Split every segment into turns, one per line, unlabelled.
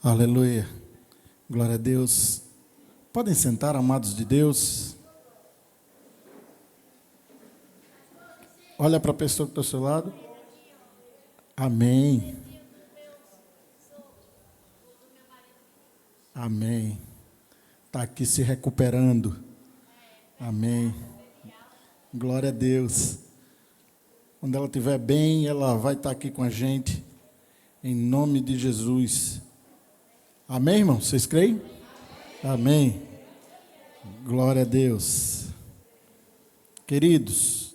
Aleluia. Glória a Deus. Podem sentar, amados de Deus. Olha para a pessoa que está ao seu lado. Amém. Amém. Está aqui se recuperando. Amém. Glória a Deus. Quando ela estiver bem, ela vai estar aqui com a gente. Em nome de Jesus. Amém, irmão? Vocês creem? Amém. Glória a Deus. Queridos,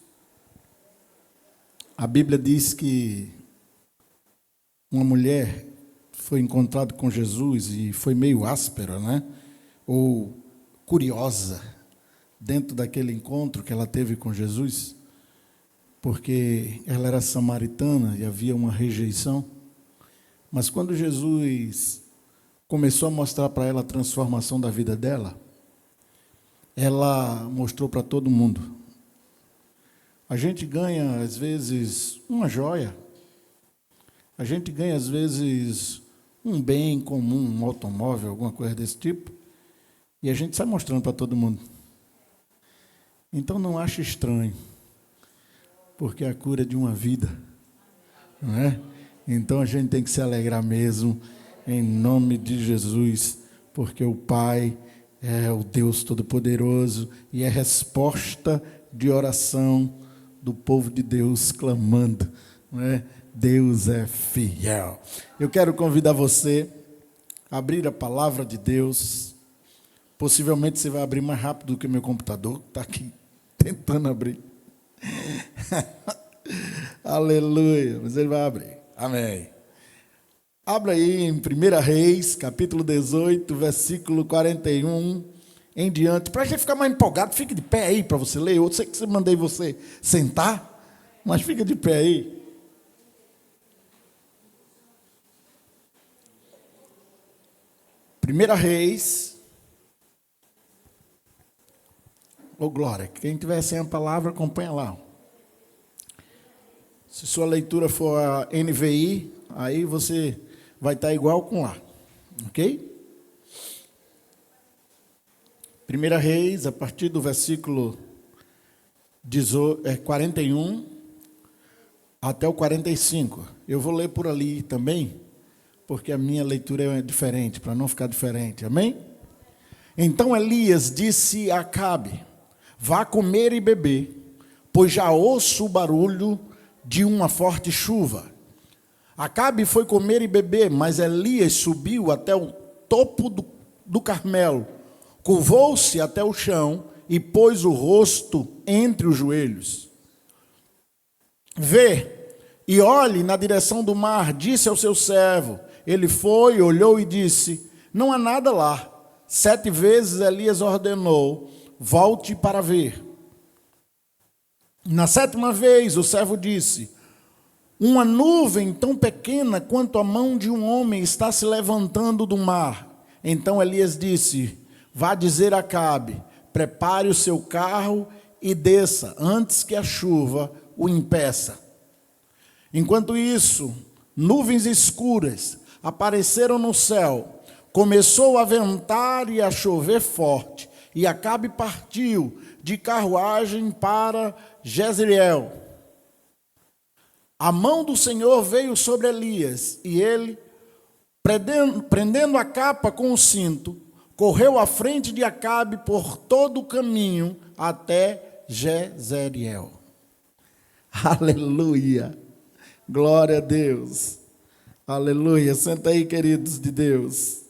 a Bíblia diz que uma mulher foi encontrada com Jesus e foi meio áspera, né? Ou curiosa dentro daquele encontro que ela teve com Jesus, porque ela era samaritana e havia uma rejeição. Mas quando Jesus começou a mostrar para ela a transformação da vida dela, ela mostrou para todo mundo. A gente ganha, às vezes, uma joia. A gente ganha, às vezes, um bem comum, um automóvel, alguma coisa desse tipo, e a gente sai mostrando para todo mundo. Então, não ache estranho, porque é a cura de uma vida, não é? Então, a gente tem que se alegrar mesmo, em nome de Jesus, porque o Pai é o Deus Todo-Poderoso e é resposta de oração do povo de Deus clamando, não é? Deus é fiel. Eu quero convidar você a abrir a palavra de Deus. Possivelmente você vai abrir mais rápido do que o meu computador, está aqui tentando abrir. Aleluia, mas ele vai abrir. Amém. Abra aí em 1 Reis, capítulo 18, versículo 41 em diante. Para a gente ficar mais empolgado, fique de pé aí para você ler. Eu sei que mandei você sentar, mas fica de pé aí. 1 Reis. Ô glória, quem tiver sem a palavra, acompanha lá. Se sua leitura for a NVI, aí você vai estar igual com lá, ok? 1 Reis, a partir do versículo 41 até o 45. Eu vou ler por ali também, porque a minha leitura é diferente, para não ficar diferente, amém? Então Elias disse a Acabe: vá comer e beber, pois já ouço o barulho de uma forte chuva. Acabe foi comer e beber, mas Elias subiu até o topo do Carmelo, curvou-se até o chão e pôs o rosto entre os joelhos. Vê e olhe na direção do mar, disse ao seu servo. Ele foi, olhou e disse: não há nada lá. 7 vezes Elias ordenou: volte para ver. Na 7ª vez o servo disse: uma nuvem tão pequena quanto a mão de um homem está se levantando do mar. Então Elias disse: vá dizer a Acabe, prepare o seu carro e desça, antes que a chuva o impeça. Enquanto isso, nuvens escuras apareceram no céu, começou a ventar e a chover forte, e Acabe partiu de carruagem para Jezreel. A mão do Senhor veio sobre Elias, e ele, prendendo a capa com o cinto, correu à frente de Acabe por todo o caminho até Jezreel. Aleluia! Glória a Deus! Aleluia! Senta aí, queridos de Deus.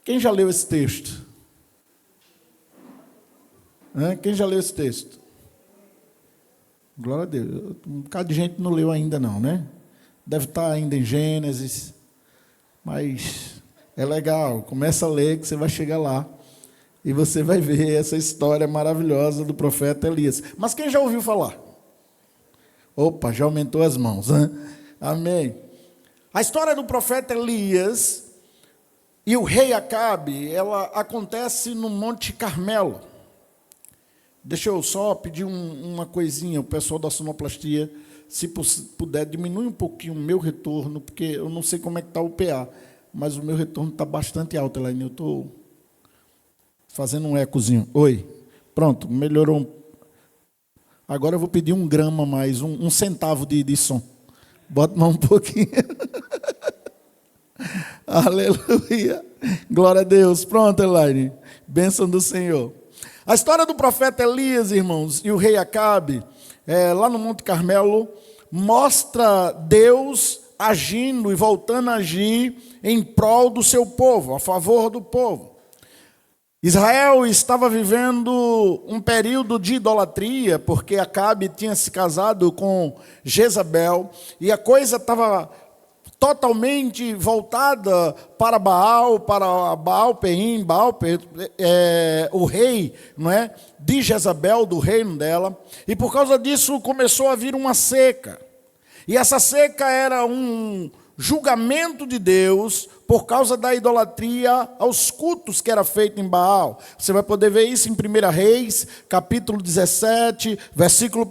Quem já leu esse texto? Quem já leu esse texto? Glória a Deus. Um bocado de gente não leu ainda não, né? Deve estar ainda em Gênesis. Mas é legal. Começa a ler que você vai chegar lá. E você vai ver essa história maravilhosa do profeta Elias. Mas quem já ouviu falar? Opa, já aumentou as mãos. Hein? Amém. A história do profeta Elias e o rei Acabe, ela acontece no Monte Carmelo. Deixa eu só pedir uma coisinha, o pessoal da sonoplastia, se puder, diminui um pouquinho o meu retorno, porque eu não sei como é que está o PA, mas o meu retorno está bastante alto, Elaine. Eu estou fazendo um ecozinho. Oi. Pronto, melhorou. Agora eu vou pedir 1 grama a mais, um centavo de som. Bota mais um pouquinho. Aleluia. Glória a Deus. Pronto, Elaine. Bênção do Senhor. A história do profeta Elias, irmãos, e o rei Acabe, lá no Monte Carmelo, mostra Deus agindo e voltando a agir em prol do seu povo, a favor do povo. Israel estava vivendo um período de idolatria, porque Acabe tinha se casado com Jezabel, e a coisa estava totalmente voltada para Baal Perim, o rei, não é, de Jezabel, do reino dela, e por causa disso começou a vir uma seca. E essa seca era um julgamento de Deus por causa da idolatria aos cultos que era feito em Baal. Você vai poder ver isso em 1 Reis, capítulo 17, versículo 1.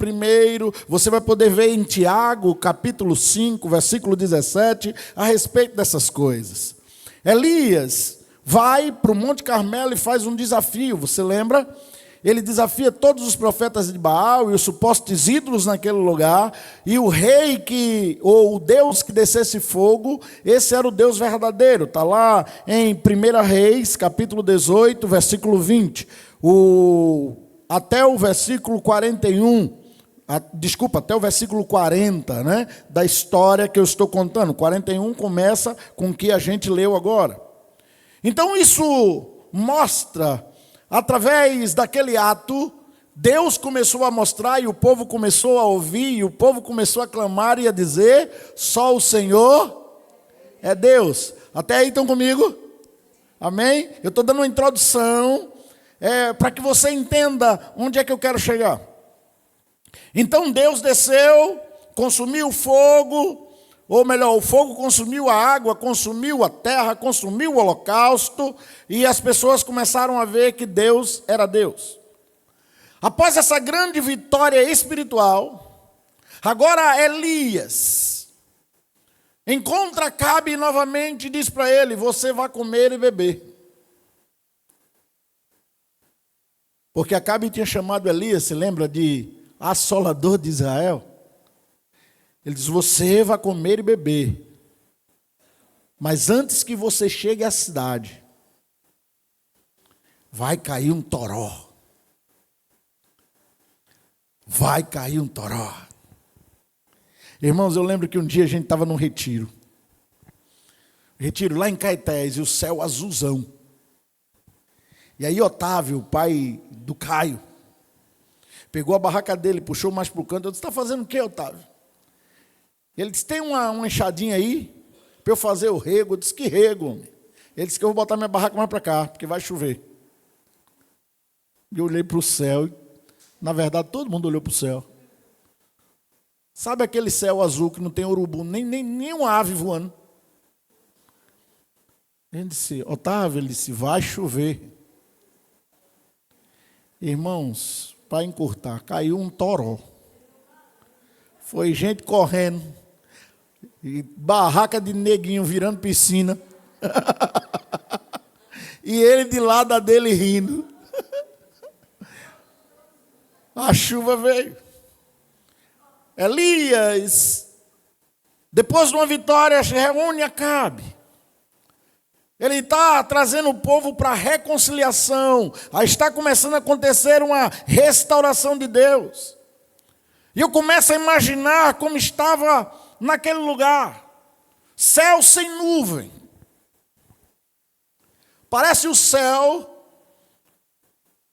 Você vai poder ver em Tiago, capítulo 5, versículo 17, a respeito dessas coisas. Elias vai para o Monte Carmelo e faz um desafio, você lembra? Ele desafia todos os profetas de Baal e os supostos ídolos naquele lugar, e o rei ou o Deus que descesse fogo, esse era o Deus verdadeiro. Está lá em 1 Reis, capítulo 18, versículo 20, até o versículo 41, até o versículo 40, né, da história que eu estou contando. 41 começa com o que a gente leu agora. Então isso mostra, através daquele ato, Deus começou a mostrar e o povo começou a ouvir, e o povo começou a clamar e a dizer: só o Senhor é Deus. Até aí estão comigo? Amém? Eu estou dando uma introdução para que você entenda onde é que eu quero chegar. Então Deus desceu, consumiu o fogo, ou melhor, o fogo consumiu a água, consumiu a terra, consumiu o holocausto, e as pessoas começaram a ver que Deus era Deus. Após essa grande vitória espiritual, agora Elias encontra Acabe novamente e diz para ele: você vai comer e beber. Porque Acabe tinha chamado Elias, se lembra, de assolador de Israel? Ele diz: você vai comer e beber, mas antes que você chegue à cidade, vai cair um toró. Vai cair um toró. Irmãos, eu lembro que um dia a gente estava num retiro lá em Caetés, e o céu azulzão. E aí Otávio, o pai do Caio, pegou a barraca dele, puxou mais para o canto. Eu disse: está fazendo o quê, Otávio? Ele disse: tem uma enxadinha aí para eu fazer o rego. Eu disse: que rego, homem? Ele disse que eu vou botar minha barraca mais para cá, porque vai chover. E eu olhei para o céu, na verdade todo mundo olhou para o céu. Sabe aquele céu azul que não tem urubu, nem uma ave voando? Ele disse: Otávio, ele disse, vai chover. Irmãos, para encurtar, caiu um toró. Foi gente correndo, e barraca de neguinho virando piscina, e ele de lado dele rindo. A chuva veio. Elias, depois de uma vitória, reúne Acabe. Ele está trazendo o povo para a reconciliação. Aí está começando a acontecer uma restauração de Deus. E eu começo a imaginar como estava naquele lugar. Céu sem nuvem. Parece o céu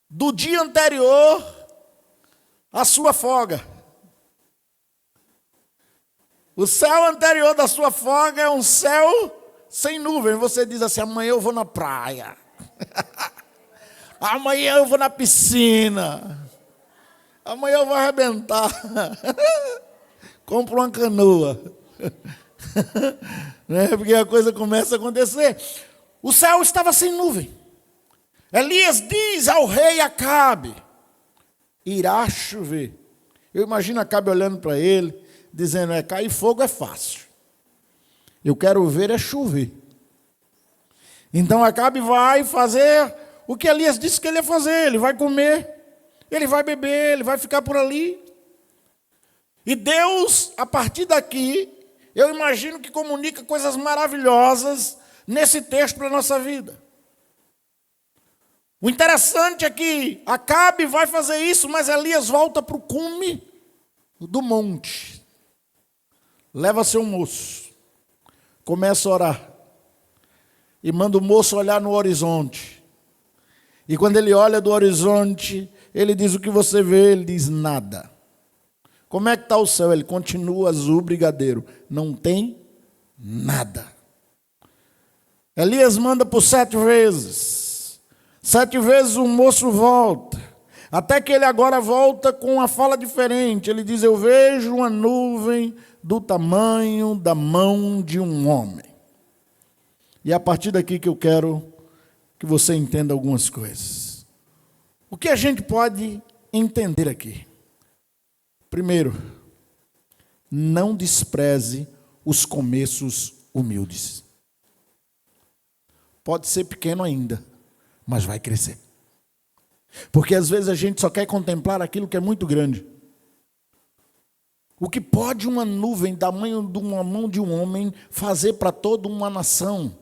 do dia anterior à sua folga. O céu anterior da sua folga é um céu sem nuvem. Você diz assim: amanhã eu vou na praia. Amanhã eu vou na piscina. Amanhã eu vou arrebentar. Compro uma canoa. Né? Porque a coisa começa a acontecer. O céu estava sem nuvem. Elias diz ao rei Acabe: irá chover. Eu imagino Acabe olhando para ele, dizendo, cair fogo é fácil. Eu quero ver é chover. Então Acabe vai fazer o que Elias disse que ele ia fazer. Ele vai comer, ele vai beber, ele vai ficar por ali. E Deus, a partir daqui, eu imagino que comunica coisas maravilhosas nesse texto para a nossa vida. O interessante é que Acabe vai fazer isso, mas Elias volta para o cume do monte. Leva seu moço, começa a orar. E manda o moço olhar no horizonte. E quando ele olha do horizonte, ele diz, o que você vê? Ele diz, nada. Como é que está o céu? Ele continua azul brigadeiro. Não tem nada. Elias manda por 7 vezes. 7 vezes o moço volta. Até que ele agora volta com uma fala diferente. Ele diz, eu vejo uma nuvem do tamanho da mão de um homem. E é a partir daqui que eu quero que você entenda algumas coisas. O que a gente pode entender aqui? Primeiro, não despreze os começos humildes. Pode ser pequeno ainda, mas vai crescer. Porque às vezes a gente só quer contemplar aquilo que é muito grande. O que pode uma nuvem, tamanho de uma mão de um homem, fazer para toda uma nação?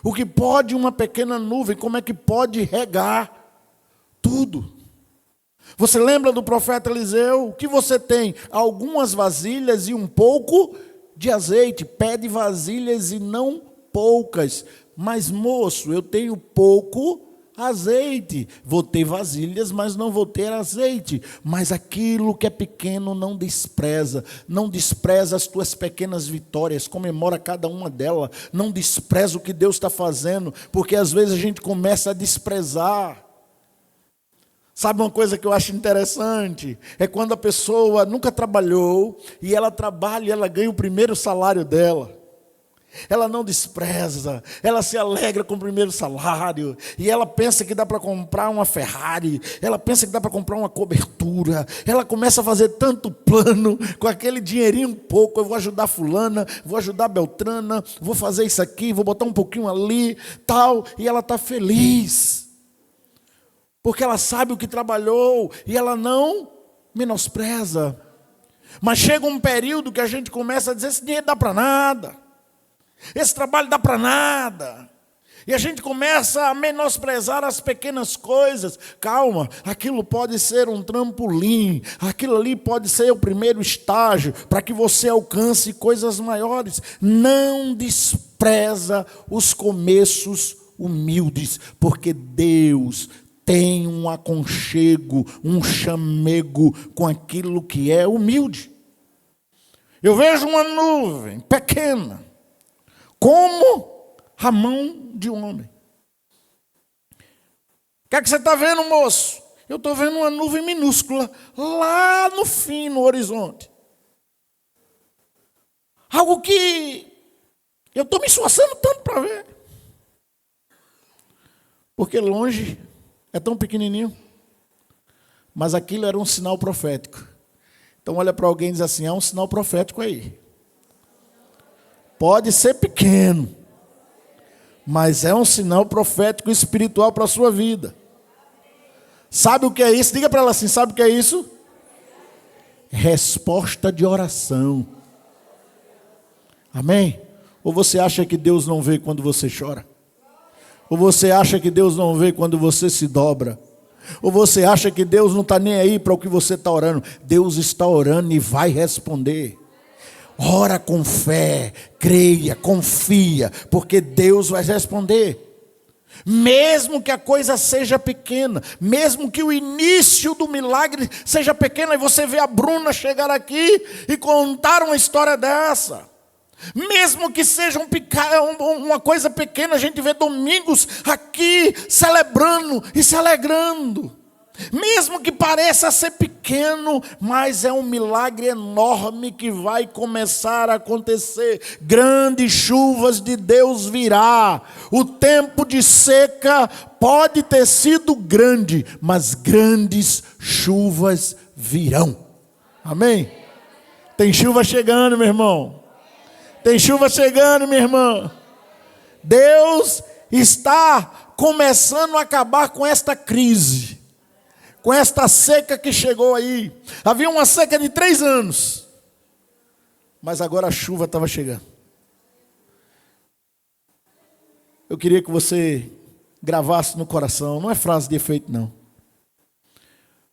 O que pode uma pequena nuvem, como é que pode regar tudo? Você lembra do profeta Eliseu? O que você tem? Algumas vasilhas e um pouco de azeite. Pede vasilhas e não poucas. Mas, moço, eu tenho pouco azeite. Vou ter vasilhas, mas não vou ter azeite. Mas aquilo que é pequeno não despreza. Não despreza as tuas pequenas vitórias. Comemora cada uma delas. Não despreza o que Deus está fazendo. Porque às vezes a gente começa a desprezar. Sabe uma coisa que eu acho interessante? É quando a pessoa nunca trabalhou e ela trabalha e ela ganha o primeiro salário dela. Ela não despreza, ela se alegra com o primeiro salário. E ela pensa que dá para comprar uma Ferrari, ela pensa que dá para comprar uma cobertura. Ela começa a fazer tanto plano com aquele dinheirinho pouco. Eu vou ajudar fulana, vou ajudar Beltrana, vou fazer isso aqui, vou botar um pouquinho ali, tal. E ela está feliz. Porque ela sabe o que trabalhou e ela não menospreza. Mas chega um período que a gente começa a dizer, esse dinheiro dá para nada. Esse trabalho dá para nada. E a gente começa a menosprezar as pequenas coisas. Calma, aquilo pode ser um trampolim. Aquilo ali pode ser o primeiro estágio para que você alcance coisas maiores. Não despreza os começos humildes, porque Deus tem um aconchego, um chamego com aquilo que é humilde. Eu vejo uma nuvem pequena, como a mão de um homem. O que é que você está vendo, moço? Eu estou vendo uma nuvem minúscula, lá no fim, no horizonte. Algo que eu estou me esforçando tanto para ver. Porque longe é tão pequenininho. Mas aquilo era um sinal profético. Então olha para alguém e diz assim, há um sinal profético aí. Pode ser pequeno, mas é um sinal profético espiritual para a sua vida. Sabe o que é isso? Diga para ela assim, sabe o que é isso? Resposta de oração. Amém? Ou você acha que Deus não vê quando você chora? Ou você acha que Deus não vê quando você se dobra? Ou você acha que Deus não está nem aí para o que você está orando? Deus está orando e vai responder. Ora com fé, creia, confia, porque Deus vai responder. Mesmo que a coisa seja pequena, mesmo que o início do milagre seja pequeno, e você vê a Bruna chegar aqui e contar uma história dessa. Mesmo que seja uma coisa pequena, a gente vê Domingos aqui celebrando e se alegrando. Mesmo que pareça ser pequeno, mas é um milagre enorme que vai começar a acontecer. Grandes chuvas de Deus virá. O tempo de seca pode ter sido grande, mas grandes chuvas virão. Amém? Tem chuva chegando, meu irmão. Tem chuva chegando, minha irmã. Deus está começando a acabar com esta crise, com esta seca que chegou aí. Havia uma seca de 3 anos, mas agora a chuva estava chegando. Eu queria que você gravasse no coração, não é frase de efeito não,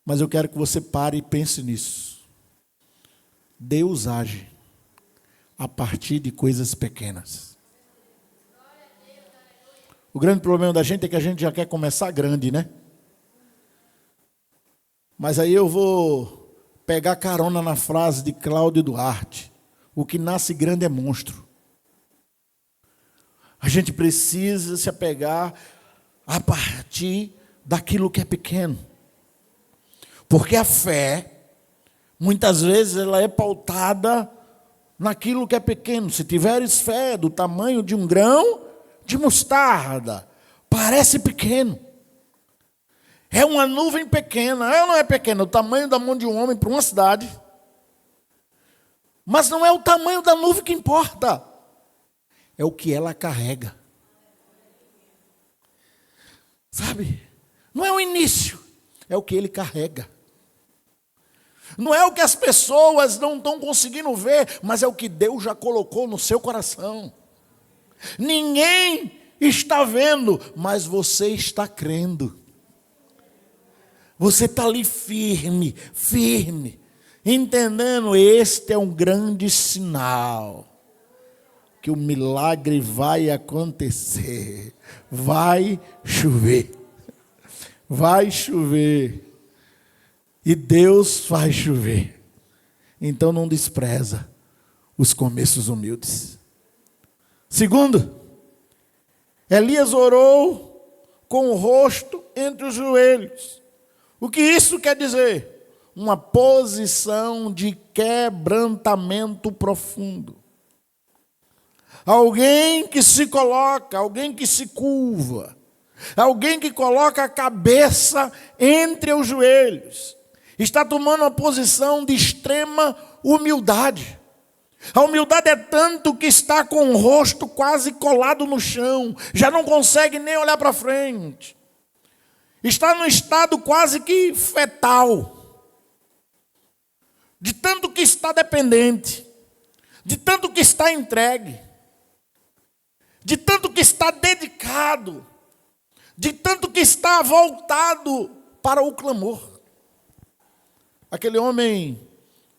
mas eu quero que você pare e pense nisso. Deus age a partir de coisas pequenas. O grande problema da gente é que a gente já quer começar grande, né? Mas aí eu vou pegar carona na frase de Cláudio Duarte: o que nasce grande é monstro. A gente precisa se apegar a partir daquilo que é pequeno. Porque a fé, muitas vezes, ela é pautada naquilo que é pequeno. Se tiveres fé do tamanho de um grão de mostarda, parece pequeno. É uma nuvem pequena, não é pequena, o tamanho da mão de um homem para uma cidade. Mas não é o tamanho da nuvem que importa, é o que ela carrega. Sabe? Não é o início, é o que ele carrega. Não é o que as pessoas não estão conseguindo ver, mas é o que Deus já colocou no seu coração. Ninguém está vendo, mas você está crendo. Você está ali firme, firme, entendendo, este é um grande sinal que o milagre vai acontecer. Vai chover. Vai chover. E Deus faz chover. Então não despreza os começos humildes. Segundo, Elias orou com o rosto entre os joelhos. O que isso quer dizer? Uma posição de quebrantamento profundo. Alguém que se coloca, alguém que se curva, alguém que coloca a cabeça entre os joelhos, está tomando uma posição de extrema humildade. A humildade é tanto que está com o rosto quase colado no chão, já não consegue nem olhar para frente. Está num estado quase que fetal, de tanto que está dependente, de tanto que está entregue, de tanto que está dedicado, de tanto que está voltado para o clamor. Aquele homem,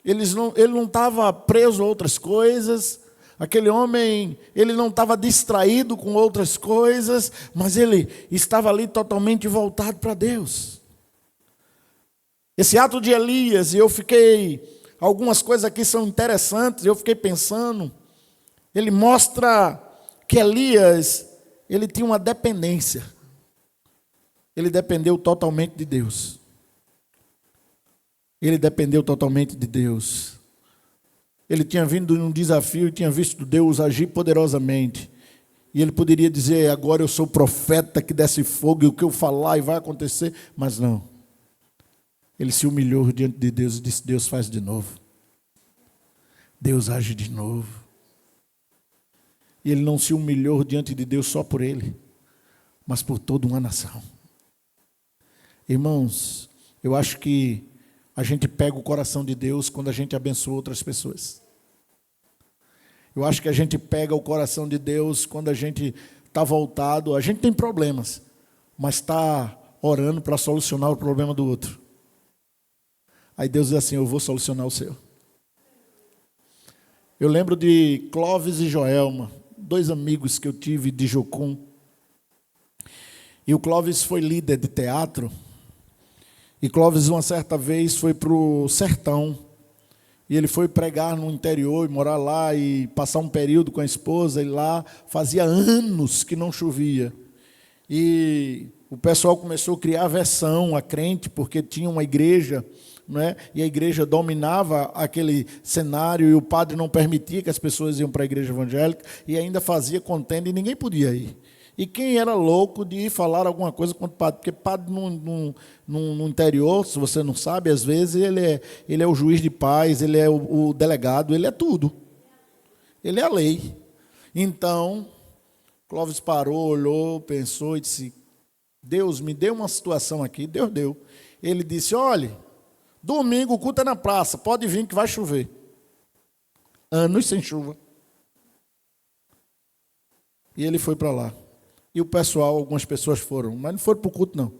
ele não estava preso a outras coisas, aquele homem, ele não estava distraído com outras coisas, mas ele estava ali totalmente voltado para Deus. Esse ato de Elias, algumas coisas aqui são interessantes, eu fiquei pensando, ele mostra que Elias, ele tinha uma dependência. Ele dependeu totalmente de Deus. Ele dependeu totalmente de Deus. Ele tinha vindo num desafio e tinha visto Deus agir poderosamente. E ele poderia dizer, agora eu sou profeta que desce fogo e o que eu falar e vai acontecer. Mas não. Ele se humilhou diante de Deus e disse, Deus faz de novo. Deus age de novo. E ele não se humilhou diante de Deus só por ele, mas por toda uma nação. Irmãos, eu acho que a gente pega o coração de Deus quando a gente abençoa outras pessoas. Eu acho que a gente pega o coração de Deus quando a gente está voltado. A gente tem problemas, mas está orando para solucionar o problema do outro. Aí Deus diz assim, eu vou solucionar o seu. Eu lembro de Clóvis e Joelma, 2 amigos que eu tive de Jocum. E o Clóvis foi líder de teatro. E Clóvis, uma certa vez, foi para o sertão. E ele foi pregar no interior, e morar lá, e passar um período com a esposa. E lá fazia anos que não chovia. E o pessoal começou a criar aversão a crente, porque tinha uma igreja, não é? E a igreja dominava aquele cenário, e o padre não permitia que as pessoas iam para a igreja evangélica, e ainda fazia contenda, e ninguém podia ir. E quem era louco de ir falar alguma coisa contra o padre? Porque padre no interior, se você não sabe, às vezes ele é o juiz de paz, ele é o delegado, ele é tudo. Ele é a lei. Então, Clóvis parou, olhou, pensou e disse: Deus, me deu uma situação aqui. Deus deu. Ele disse: olhe, domingo o culto é na praça, pode vir que vai chover. Anos sem chuva. E ele foi para lá. E o pessoal, algumas pessoas foram, mas não foram para o culto, não.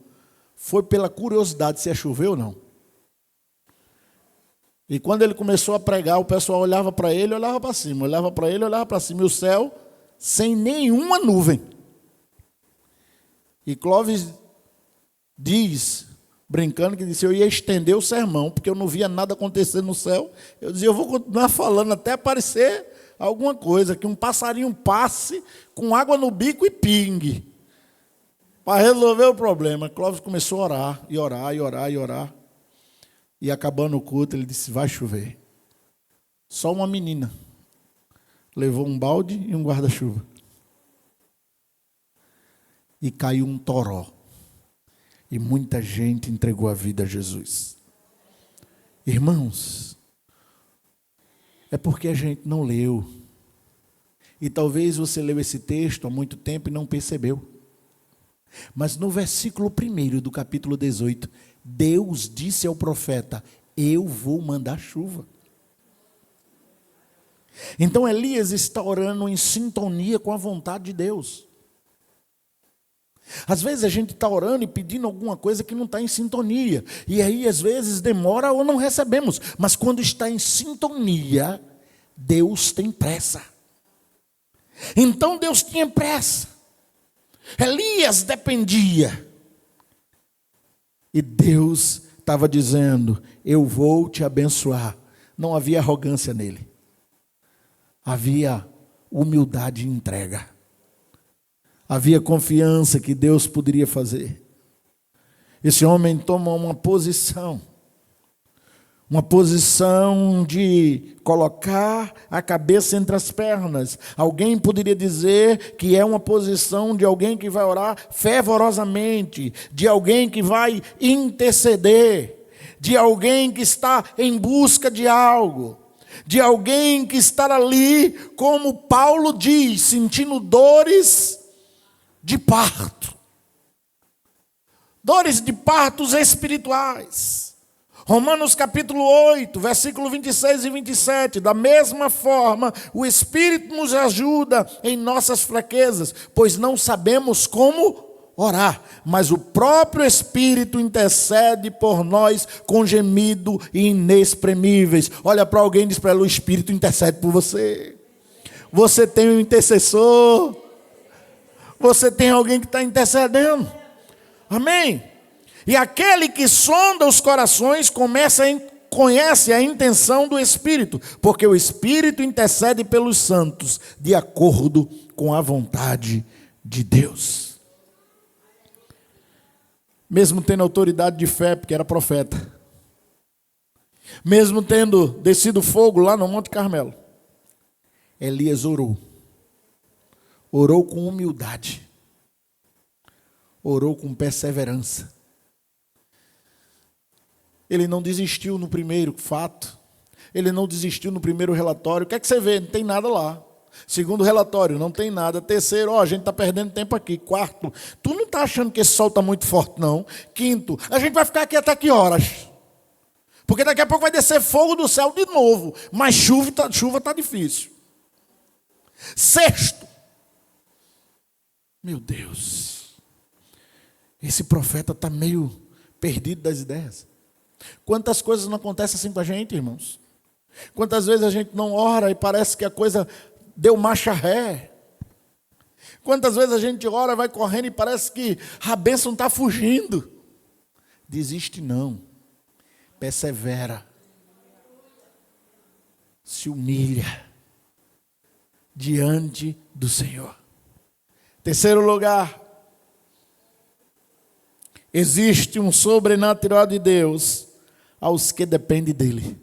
Foi pela curiosidade se ia chover ou não. E quando ele começou a pregar, o pessoal olhava para ele, olhava para cima, olhava para ele, olhava para cima, e o céu sem nenhuma nuvem. E Clóvis diz, brincando, que disse: eu ia estender o sermão, porque eu não via nada acontecer no céu. Eu dizia: eu vou continuar falando até aparecer alguma coisa, que um passarinho passe com água no bico e pingue, para resolver o problema. Clóvis começou a orar, e orar, e orar, e orar. E acabando o culto, ele disse: vai chover. Só uma menina levou um balde e um guarda-chuva. E caiu um toró. E muita gente entregou a vida a Jesus. Irmãos, é porque a gente não leu. E talvez você leu esse texto há muito tempo e não percebeu. Mas no versículo 1 do capítulo 18, Deus disse ao profeta: eu vou mandar chuva. Então Elias está orando em sintonia com a vontade de Deus. Às vezes a gente está orando e pedindo alguma coisa que não está em sintonia. E aí às vezes demora ou não recebemos. Mas quando está em sintonia, Deus tem pressa. Então Deus tinha pressa. Elias dependia. E Deus estava dizendo: eu vou te abençoar. Não havia arrogância nele. Havia humildade e entrega. Havia confiança que Deus poderia fazer. Esse homem toma uma posição de colocar a cabeça entre as pernas. Alguém poderia dizer que é uma posição de alguém que vai orar fervorosamente, de alguém que vai interceder, de alguém que está em busca de algo, de alguém que está ali, como Paulo diz, sentindo dores de parto. Dores de partos espirituais. Romanos capítulo 8, versículo 26 e 27. Da mesma forma, o Espírito nos ajuda em nossas fraquezas, pois não sabemos como orar, mas o próprio Espírito intercede por nós com gemido inexprimíveis. Olha para alguém e diz para ela: o Espírito intercede por você. Você tem um intercessor. Você tem alguém que está intercedendo. Amém? E aquele que sonda os corações conhece a intenção do Espírito, porque o Espírito intercede pelos santos, de acordo com a vontade de Deus. Mesmo tendo autoridade de fé, porque era profeta, mesmo tendo descido fogo lá no Monte Carmelo, Elias orou. Orou com humildade. Orou com perseverança. Ele não desistiu no primeiro fato. Ele não desistiu no primeiro relatório. O que é que você vê? Não tem nada lá. Segundo relatório, não tem nada. Terceiro, a gente está perdendo tempo aqui. Quarto, tu não está achando que esse sol está muito forte, não. Quinto, a gente vai ficar aqui até que horas? Porque daqui a pouco vai descer fogo do céu de novo. Mas chuva está difícil. Sexto, meu Deus, esse profeta está meio perdido das ideias. Quantas coisas não acontecem assim com a gente, irmãos? Quantas vezes a gente não ora e parece que a coisa deu marcha ré? Quantas vezes a gente ora, vai correndo e parece que a bênção está fugindo? Desiste não, persevera, se humilha diante do Senhor. Terceiro lugar, existe um sobrenatural de Deus aos que dependem dele.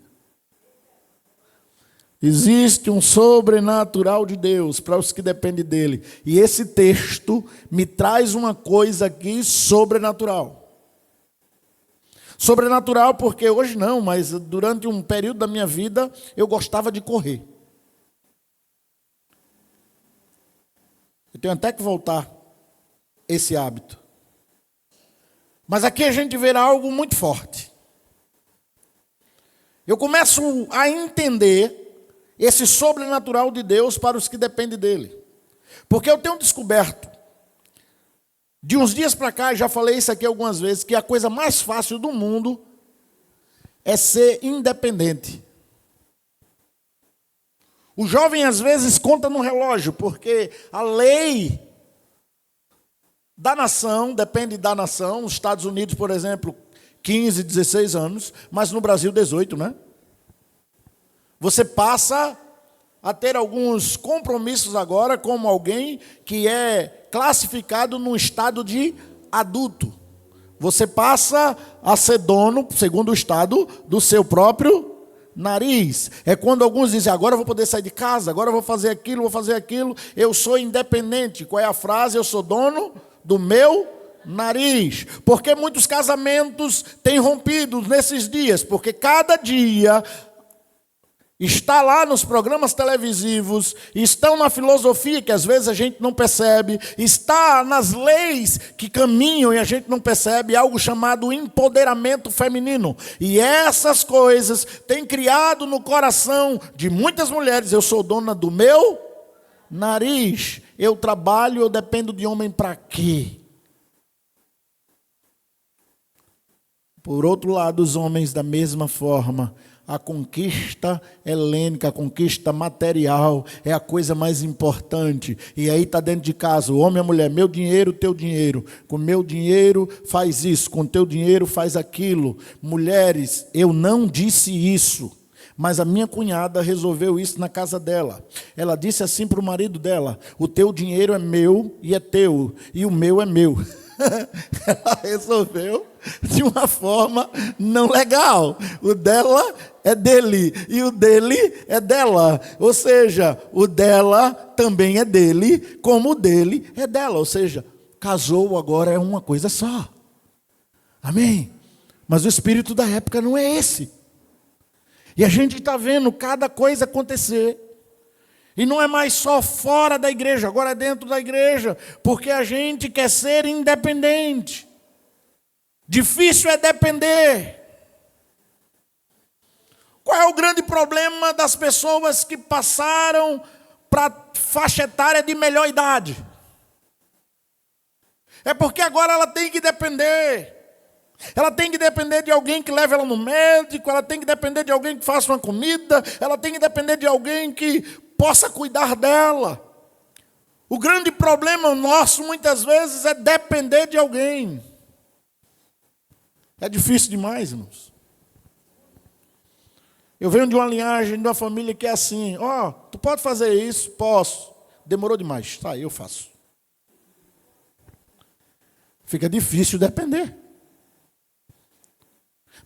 Existe um sobrenatural de Deus para os que dependem dele. E esse texto me traz uma coisa aqui sobrenatural. Sobrenatural porque hoje não, mas durante um período da minha vida eu gostava de correr. Eu tenho até que voltar esse hábito. Mas aqui a gente verá algo muito forte. Eu começo a entender esse sobrenatural de Deus para os que dependem dele. Porque eu tenho descoberto, de uns dias para cá, já falei isso aqui algumas vezes, que a coisa mais fácil do mundo é ser independente. O jovem às vezes conta no relógio, porque a lei da nação, depende da nação, nos Estados Unidos, por exemplo, 15, 16 anos, mas no Brasil 18, né? Você passa a ter alguns compromissos agora como alguém que é classificado num estado de adulto. Você passa a ser dono, segundo o estado, do seu próprio nariz. É quando alguns dizem, agora eu vou poder sair de casa, agora eu vou fazer aquilo, eu sou independente. Qual é a frase? Eu sou dono do meu nariz. Porque muitos casamentos têm rompido nesses dias, porque cada dia está lá nos programas televisivos, estão na filosofia que às vezes a gente não percebe, está nas leis que caminham e a gente não percebe, algo chamado empoderamento feminino. E essas coisas têm criado no coração de muitas mulheres, eu sou dona do meu nariz, eu trabalho, eu dependo de homem para quê? Por outro lado, os homens da mesma forma, a conquista helênica, a conquista material é a coisa mais importante. E aí está dentro de casa, o homem e a mulher, meu dinheiro, teu dinheiro. Com meu dinheiro faz isso, com teu dinheiro faz aquilo. Mulheres, eu não disse isso, mas a minha cunhada resolveu isso na casa dela. Ela disse assim para o marido dela, o teu dinheiro é meu e é teu, e o meu é meu. Ela resolveu de uma forma não legal. O dela é dele e o dele é dela. Ou seja, o dela também é dele, como o dele é dela. Ou seja, casou agora é uma coisa só. Amém? Mas o espírito da época não é esse. E a gente está vendo cada coisa acontecer. E não é mais só fora da igreja, agora é dentro da igreja, porque a gente quer ser independente. Difícil é depender. Qual é o grande problema das pessoas que passaram para a faixa etária de melhor idade? É porque agora ela tem que depender. Ela tem que depender de alguém que leve ela no médico, ela tem que depender de alguém que faça uma comida, ela tem que depender de alguém que possa cuidar dela. O grande problema nosso, muitas vezes, é depender de alguém. É difícil demais, irmãos. Eu venho de uma linhagem, de uma família que é assim, tu pode fazer isso? Posso. Demorou demais. Tá, eu faço. Fica difícil depender.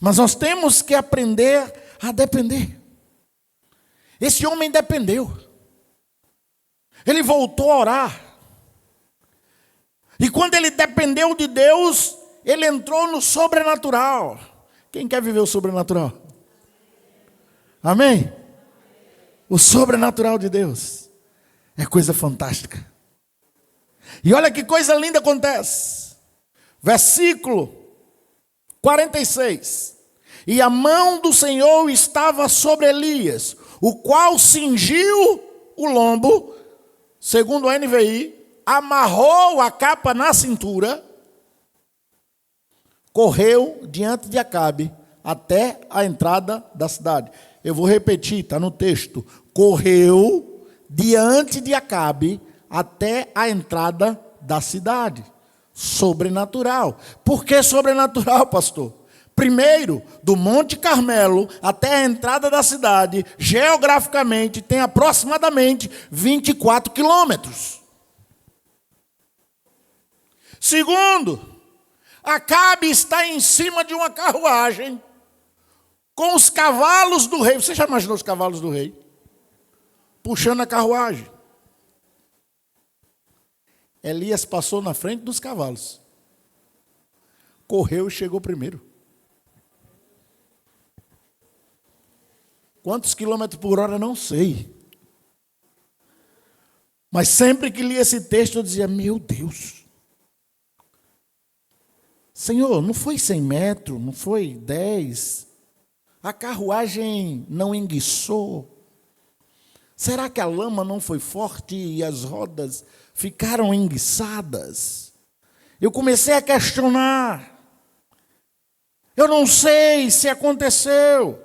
Mas nós temos que aprender a depender. Esse homem dependeu. Ele voltou a orar. E quando ele dependeu de Deus, ele entrou no sobrenatural. Quem quer viver o sobrenatural? Amém? O sobrenatural de Deus é coisa fantástica. E olha que coisa linda acontece. Versículo 46. E a mão do Senhor estava sobre Elias, o qual cingiu o lombo, segundo a NVI, amarrou a capa na cintura, correu diante de Acabe até a entrada da cidade. Eu vou repetir, está no texto. Correu diante de Acabe até a entrada da cidade. Sobrenatural. Por que sobrenatural, pastor? Primeiro, do Monte Carmelo até a entrada da cidade, geograficamente, tem aproximadamente 24 quilômetros. Segundo, Acabe está em cima de uma carruagem com os cavalos do rei. Você já imaginou os cavalos do rei? puxando a carruagem. Elias passou na frente dos cavalos. Correu e chegou primeiro. Quantos quilômetros por hora, não sei. Mas sempre que li esse texto, eu dizia, meu Deus. Senhor, não foi 100 metros, não foi 10. A carruagem não enguiçou. Será que a lama não foi forte e as rodas ficaram enguiçadas? Eu comecei a questionar. Eu não sei se aconteceu.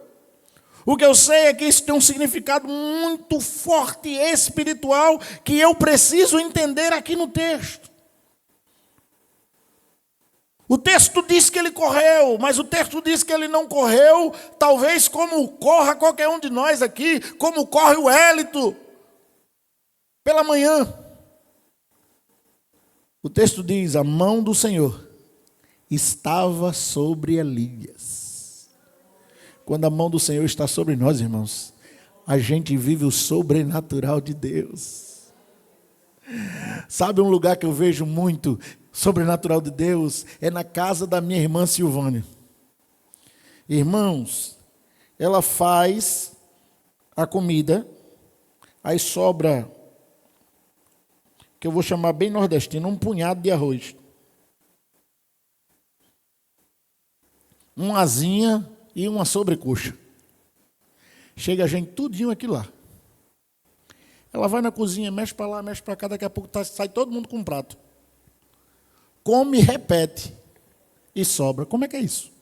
O que eu sei é que isso tem um significado muito forte e espiritual que eu preciso entender aqui no texto. O texto diz que ele correu, mas o texto diz que ele não correu, talvez como corra qualquer um de nós aqui, como corre o Hélito pela manhã. O texto diz, a mão do Senhor estava sobre Elias. Quando a mão do Senhor está sobre nós, irmãos, a gente vive o sobrenatural de Deus. Sabe um lugar que eu vejo muito sobrenatural de Deus? É na casa da minha irmã Silvânia. Irmãos, ela faz a comida, aí sobra, que eu vou chamar bem nordestino, um punhado de arroz. Uma asinha e uma sobrecoxa. Chega a gente tudinho aqui lá. Ela vai na cozinha, mexe para lá, mexe para cá, daqui a pouco sai todo mundo com um prato. Come, repete e sobra. Como é que é isso?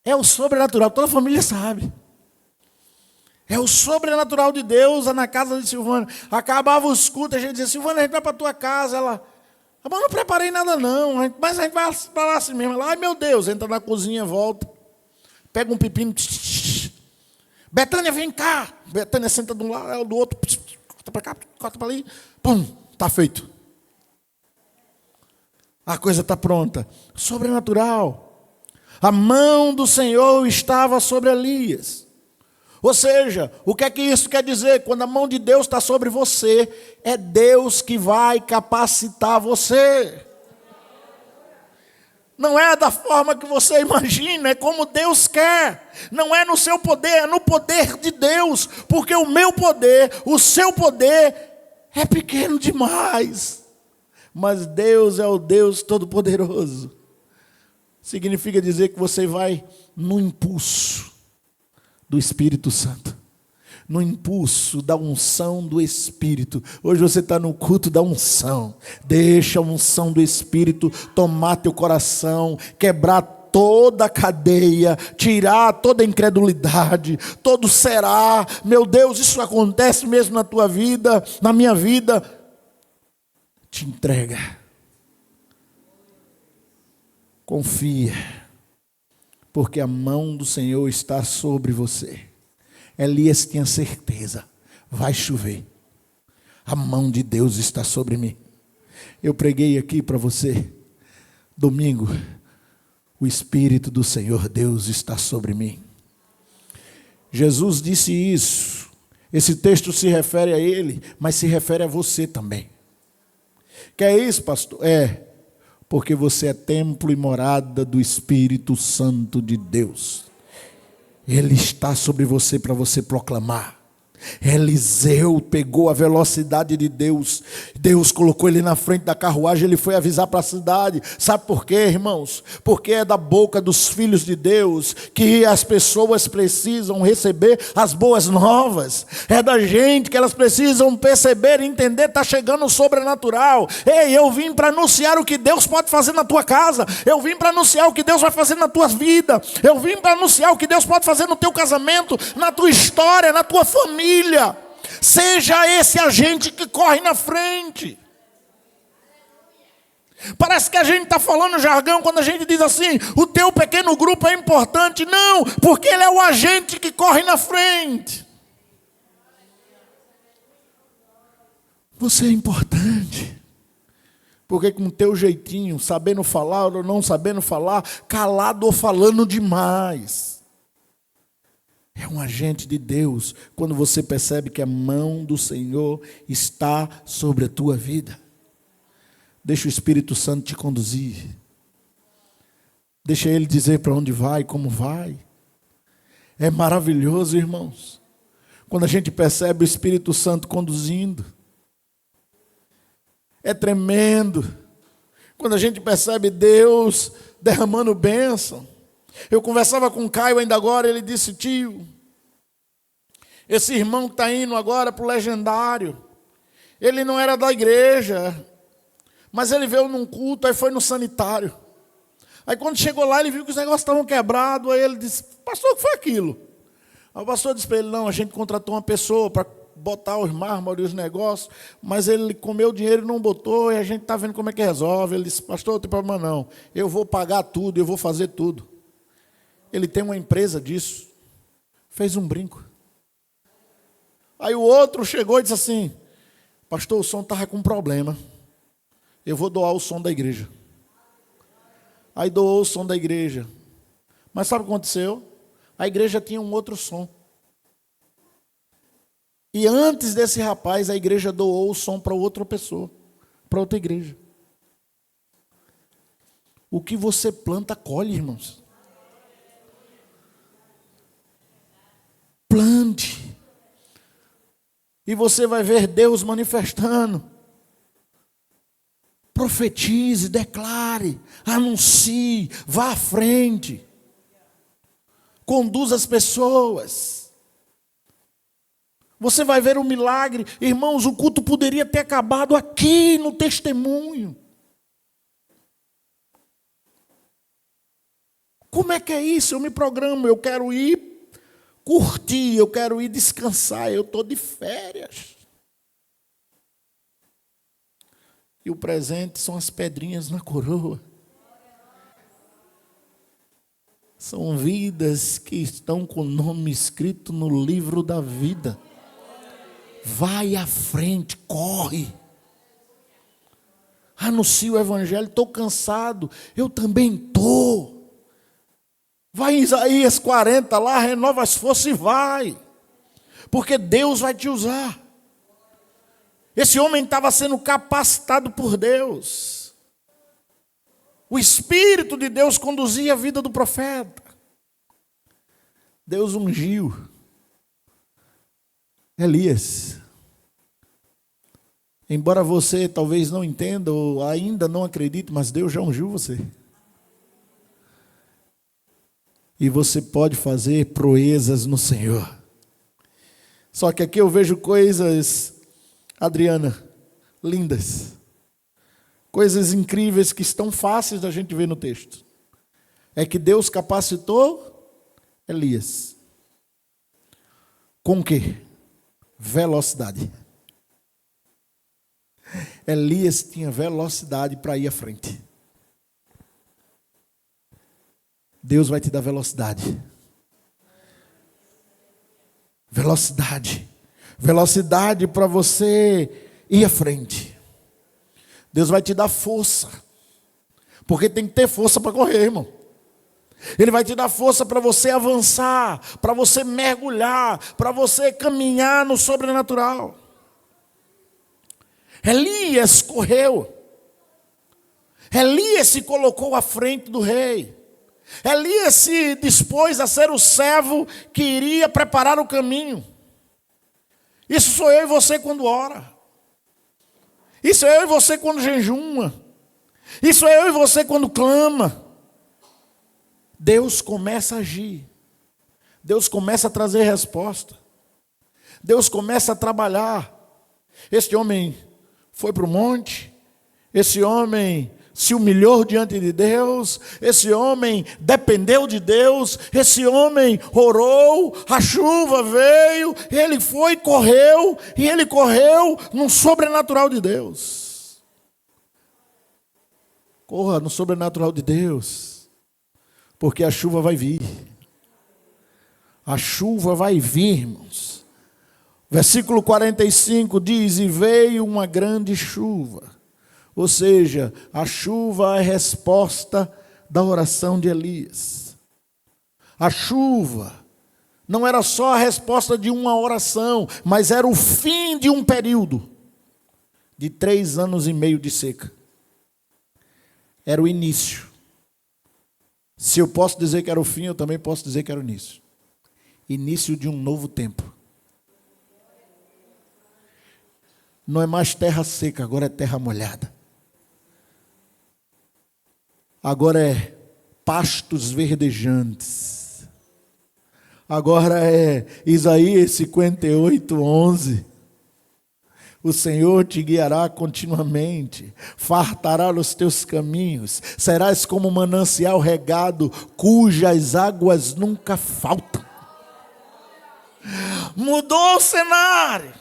É o sobrenatural, toda a família sabe. É o sobrenatural de Deus, na casa de Silvânia. Acabava os cultos, a gente dizia, Silvânia, a gente vai para a tua casa. Ela, mas não preparei nada não, mas a gente vai para lá assim mesmo. Ela, ai meu Deus, entra na cozinha, volta, pega um pepino, Betânia, vem cá. Betânia senta de um lado, do outro, corta para cá, corta para ali, pum, está feito. A coisa está pronta. Sobrenatural. A mão do Senhor estava sobre Elias. Ou seja, o que é que isso quer dizer? Quando a mão de Deus está sobre você, é Deus que vai capacitar você. Não é da forma que você imagina, é como Deus quer. Não é no seu poder, é no poder de Deus. Porque o meu poder, o seu poder, é pequeno demais. Mas Deus é o Deus Todo-Poderoso. Significa dizer que você vai no impulso do Espírito Santo. No impulso da unção do Espírito. Hoje você está no culto da unção. Deixa a unção do Espírito tomar teu coração, quebrar toda a cadeia, tirar toda a incredulidade, todo será. Meu Deus, isso acontece mesmo na tua vida, na minha vida. Te entrega. Confia. Porque a mão do Senhor está sobre você. Elias tinha certeza, vai chover. A mão de Deus está sobre mim. Eu preguei aqui para você, domingo, o Espírito do Senhor Deus está sobre mim. Jesus disse isso. Esse texto se refere a ele, mas se refere a você também. Que é isso, pastor? Porque você é templo e morada do Espírito Santo de Deus. Ele está sobre você para você proclamar. Eliseu pegou a velocidade de Deus. Deus colocou ele na frente da carruagem. Ele foi avisar para a cidade. Sabe por quê, irmãos? Porque é da boca dos filhos de Deus que as pessoas precisam receber as boas novas. É da gente que elas precisam perceber e entender. Está chegando o sobrenatural. Ei, eu vim para anunciar o que Deus pode fazer na tua casa. Eu vim para anunciar o que Deus vai fazer na tua vida. Eu vim para anunciar o que Deus pode fazer no teu casamento, na tua história, na tua família. Seja esse agente que corre na frente. Parece que a gente está falando jargão quando a gente diz assim, o teu pequeno grupo é importante. Não, porque ele é o agente que corre na frente. Você é importante. Porque com o teu jeitinho, sabendo falar ou não sabendo falar, calado ou falando demais, É um agente de Deus quando você percebe que a mão do Senhor está sobre a tua vida. Deixa o Espírito Santo te conduzir. Deixa Ele dizer para onde vai, como vai. É maravilhoso, irmãos, quando a gente percebe o Espírito Santo conduzindo. É tremendo quando a gente percebe Deus derramando bênção. Eu conversava com o Caio ainda agora, ele disse: tio, esse irmão que está indo agora para o Legendário, ele não era da igreja, mas ele veio num culto, aí foi no sanitário. Aí quando chegou lá, ele viu que os negócios estavam quebrados, aí ele disse: pastor, o que foi aquilo? Aí o pastor disse para ele: não, a gente contratou uma pessoa para botar os mármores e os negócios, mas ele comeu o dinheiro e não botou, e a gente está vendo como é que resolve. Ele disse: pastor, não tem problema não, eu vou pagar tudo, eu vou fazer tudo. Ele tem uma empresa disso. Fez um brinco. Aí o outro chegou e disse assim: pastor, o som estava com problema, eu vou doar o som da igreja. Aí doou o som da igreja. Mas sabe o que aconteceu? A igreja tinha um outro som. E antes desse rapaz, a igreja doou o som para outra pessoa, para outra igreja. O que você planta, colhe, irmãos. Plante. E você vai ver Deus manifestando. Profetize, declare, anuncie, vá à frente. Conduza as pessoas. Você vai ver o milagre. Irmãos, o culto poderia ter acabado aqui no testemunho. Como é que é isso? Eu me programo, eu quero ir curtir, eu quero ir descansar, eu estou de férias. E o presente são as pedrinhas na coroa. São vidas que estão com o nome escrito no livro da vida. Vai à frente, corre. Anuncie o evangelho. Estou cansado, eu também estou. Vai em Isaías 40 lá, renova as forças e vai. Porque Deus vai te usar. Esse homem estava sendo capacitado por Deus. O Espírito de Deus conduzia a vida do profeta. Deus ungiu Elias. Embora você talvez não entenda ou ainda não acredite, mas Deus já ungiu você. E você pode fazer proezas no Senhor. Só que aqui eu vejo coisas, Adriana, lindas. Coisas incríveis que estão fáceis da gente ver no texto. É que Deus capacitou Elias. Com o quê? Velocidade. Elias tinha velocidade para ir à frente. Deus vai te dar velocidade. Velocidade. Velocidade para você ir à frente. Deus vai te dar força. Porque tem que ter força para correr, irmão. Ele vai te dar força para você avançar, para você mergulhar, para você caminhar no sobrenatural. Elias correu. Elias se colocou à frente do rei. Elias se dispôs a ser o servo que iria preparar o caminho. Isso sou eu e você quando ora. Isso é eu e você quando jejuma. Isso é eu e você quando clama. Deus começa a agir. Deus começa a trazer resposta. Deus começa a trabalhar. Este homem foi para o monte. Esse homem se humilhou diante de Deus, esse homem dependeu de Deus, esse homem orou, a chuva veio, ele foi, correu, e ele correu no sobrenatural de Deus. Corra no sobrenatural de Deus, porque a chuva vai vir. A chuva vai vir, irmãos. Versículo 45 diz: e veio uma grande chuva. Ou seja, a chuva é a resposta da oração de Elias. A chuva Não era só a resposta de uma oração, mas era o fim de um período de 3 anos e meio de seca. Era o início. Se eu posso dizer que era o fim, eu também posso dizer que era o início. Início de um novo tempo. Não é mais terra seca, agora é terra molhada. Agora é pastos verdejantes. Agora é Isaías 58:11. O Senhor te guiará continuamente, fartará os teus caminhos, serás como um manancial regado, cujas águas nunca faltam. Mudou o cenário.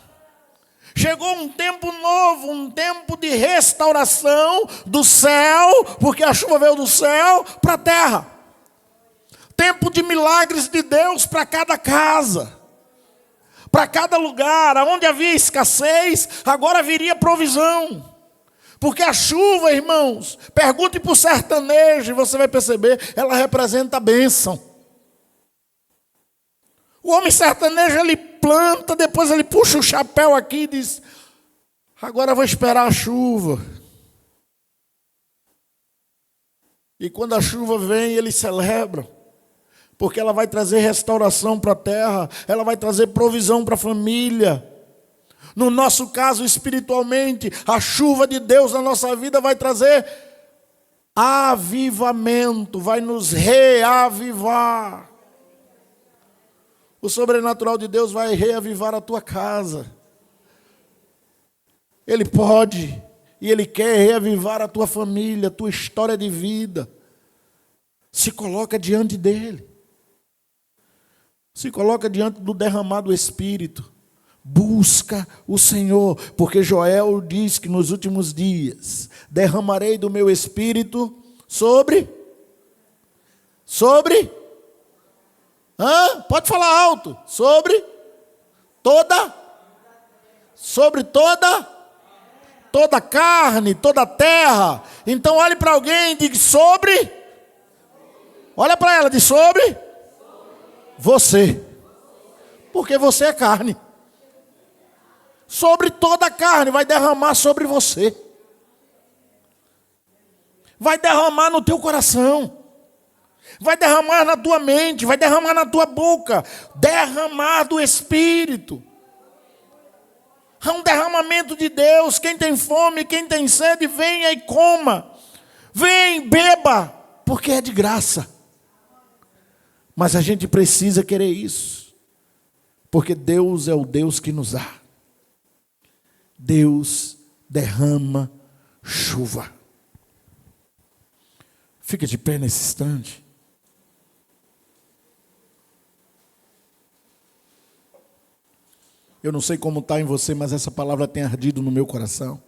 Chegou um tempo novo, um tempo de restauração do céu, porque a chuva veio do céu para a terra. Tempo de milagres de Deus para cada casa. Para cada lugar, onde havia escassez, agora viria provisão. Porque a chuva, irmãos, pergunte para o sertanejo e você vai perceber, ela representa a bênção. O homem sertanejo, ele planta, depois ele puxa o chapéu aqui e diz, agora eu vou esperar a chuva. E quando a chuva vem, eles celebram. Porque ela vai trazer restauração para a terra, ela vai trazer provisão para a família. No nosso caso, espiritualmente, a chuva de Deus na nossa vida vai trazer avivamento, vai nos reavivar. O sobrenatural de Deus vai reavivar a tua casa. Ele pode e Ele quer reavivar a tua família, a tua história de vida. Se coloca diante dEle. Se coloca diante do derramado Espírito. Busca o Senhor, porque Joel diz que nos últimos dias derramarei do meu Espírito sobre? Pode falar alto. Sobre toda carne, toda terra. Então olhe para alguém e diga sobre. Olha para ela, diz sobre você, porque você é carne. Sobre toda a carne, vai derramar sobre você. Vai derramar no teu coração. Vai derramar na tua mente, vai derramar na tua boca. Derramar do Espírito. Há um derramamento de Deus. Quem tem fome, quem tem sede, venha e coma. Vem, beba, porque é de graça. Mas a gente precisa querer isso, porque Deus é o Deus que nos dá. Deus derrama chuva. Fica de pé nesse instante. Eu não sei como está em você, mas essa palavra tem ardido no meu coração.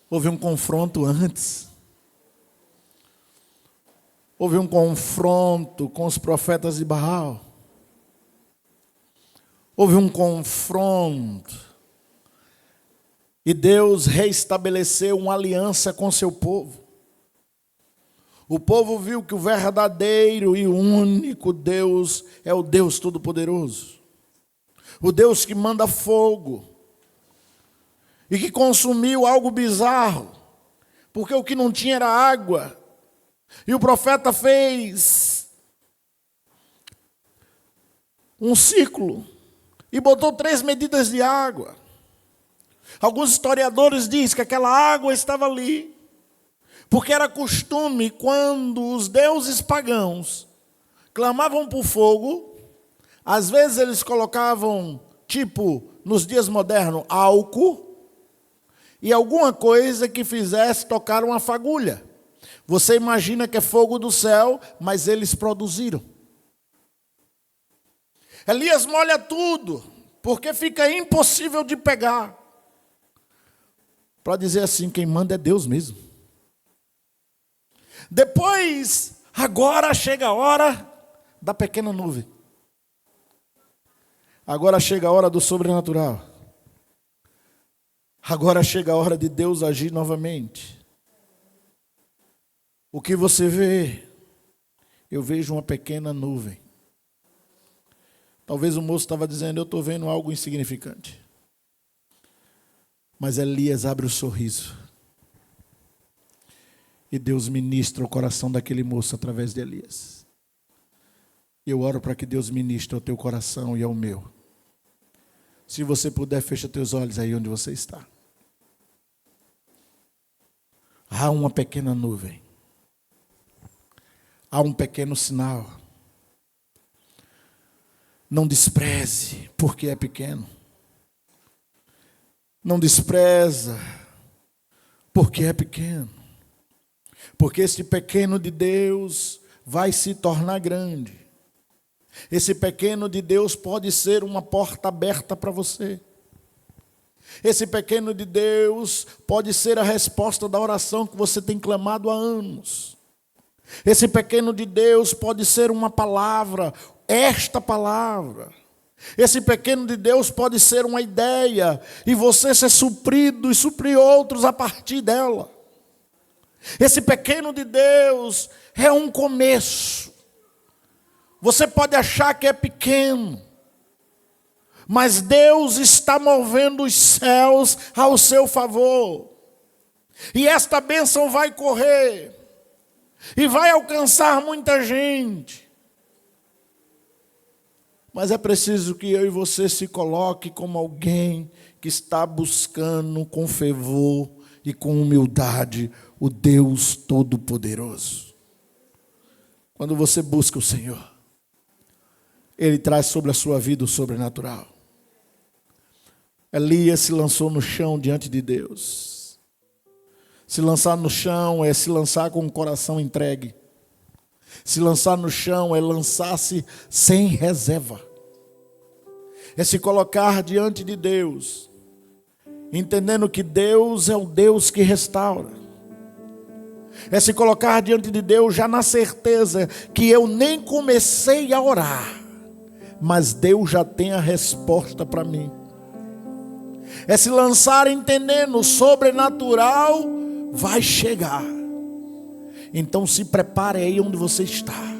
Houve um confronto antes. Houve um confronto com os profetas de Baal. Houve um confronto. E Deus reestabeleceu uma aliança com seu povo. O povo viu que o verdadeiro e único Deus é o Deus Todo-Poderoso. O Deus que manda fogo. E que consumiu algo bizarro. Porque o que não tinha era água. E o profeta fez um ciclo e botou 3 medidas de água. Alguns historiadores dizem que aquela água estava ali, porque era costume quando os deuses pagãos clamavam por fogo, às vezes eles colocavam, tipo, nos dias modernos, álcool e alguma coisa que fizesse tocar uma fagulha. Você imagina que é fogo do céu, mas eles produziram. Elias molha tudo, porque fica impossível de pegar. Para dizer assim, quem manda é Deus mesmo. Depois, agora chega a hora da pequena nuvem. Agora chega a hora do sobrenatural. Agora chega a hora de Deus agir novamente. O que você vê? Eu vejo uma pequena nuvem. Talvez o moço estava dizendo, eu estou vendo algo insignificante. Mas Elias abre o sorriso. E Deus ministra o coração daquele moço através de Elias. Eu oro para que Deus ministre ao teu coração e ao meu. Se você puder, fecha teus olhos aí onde você está. Há uma pequena nuvem. Há um pequeno sinal. Não despreze, porque é pequeno. Não despreza, porque é pequeno. Porque esse pequeno de Deus vai se tornar grande. Esse pequeno de Deus pode ser uma porta aberta para você. Esse pequeno de Deus pode ser a resposta da oração que você tem clamado há anos. Esse pequeno de Deus pode ser uma palavra, esta palavra. Esse pequeno de Deus pode ser uma ideia e você ser suprido e suprir outros a partir dela. Esse pequeno de Deus é um começo. Você pode achar que é pequeno, mas Deus está movendo os céus ao seu favor. E esta bênção vai correr e vai alcançar muita gente. Mas é preciso que eu e você se coloque como alguém que está buscando com fervor e com humildade o Deus Todo-Poderoso. Quando você busca o Senhor, Ele traz sobre a sua vida o sobrenatural. Elias se lançou no chão diante de Deus. Se lançar no chão é se lançar com o coração entregue. Se lançar no chão é lançar-se sem reserva. É se colocar diante de Deus, entendendo que Deus é o Deus que restaura. É se colocar diante de Deus já na certeza que eu nem comecei a orar, mas Deus já tem a resposta para mim. É se lançar entendendo o sobrenatural vai chegar. Então se prepare aí onde você está.